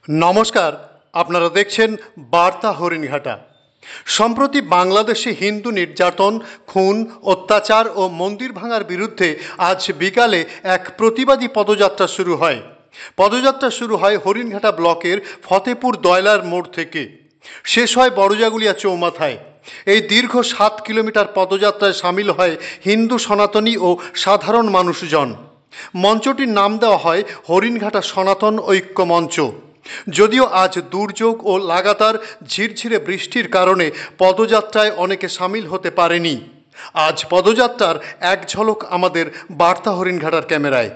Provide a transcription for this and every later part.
নমস্কার, আপনারা দেখছেন বার্তা হরিণঘাটা। সম্প্রতি বাংলাদেশে হিন্দু নির্যাতন, খুন, অত্যাচার ও মন্দির ভাঙার বিরুদ্ধে আজ বিকালে এক প্রতিবাদী পদযাত্রা শুরু হয়। পদযাত্রা শুরু হয় হরিণঘাটা ব্লকের ফতেপুর দয়লার মোড় থেকে, শেষ হয় বড়জাগুলিয়া চৌমাথায়। এই দীর্ঘ 7 কিলোমিটার পদযাত্রায় সামিল হয় হিন্দু, সনাতনী ও সাধারণ মানুষজন। মঞ্চটির নাম দেওয়া হয় হরিণঘাটা সনাতন ঐক্য মঞ্চ। যদিও আজ দুর্যোগ ও লাগাতার ঝিরঝিরে বৃষ্টির কারণে পদযাত্রায় অনেকে সামিল হতে পারেনি। আজ পদযাত্রার এক ঝলক আমাদের বার্তা হরিণঘাটার ক্যামেরায়।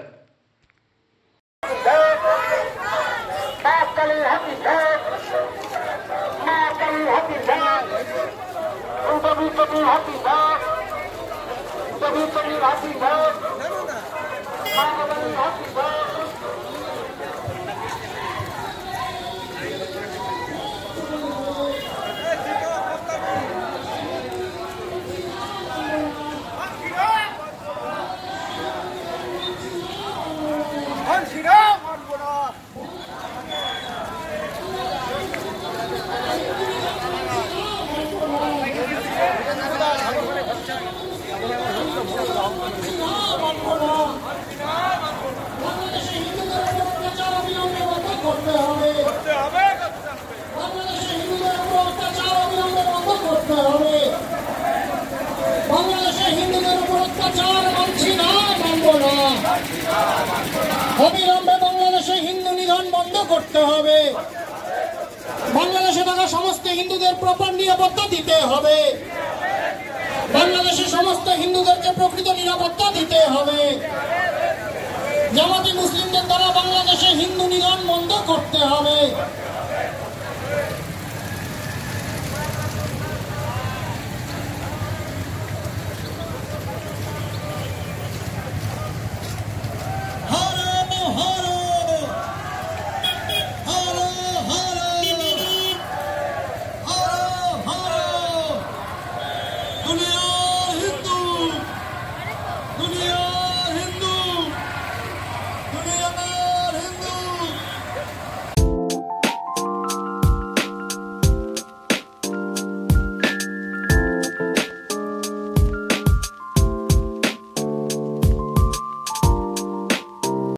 অবিলম্বে বাংলাদেশে হিন্দু নিধন বন্ধ করতে হবে। বাংলাদেশে থাকা সমস্ত হিন্দুদের প্রপার নিরাপত্তা দিতে হবে। বাংলাদেশের সমস্ত হিন্দুদেরকে প্রকৃত নিরাপত্তা দিতে হবে। জামাতি মুসলিমদের দ্বারা বাংলাদেশে হিন্দু নিধন বন্ধ করতে হবে।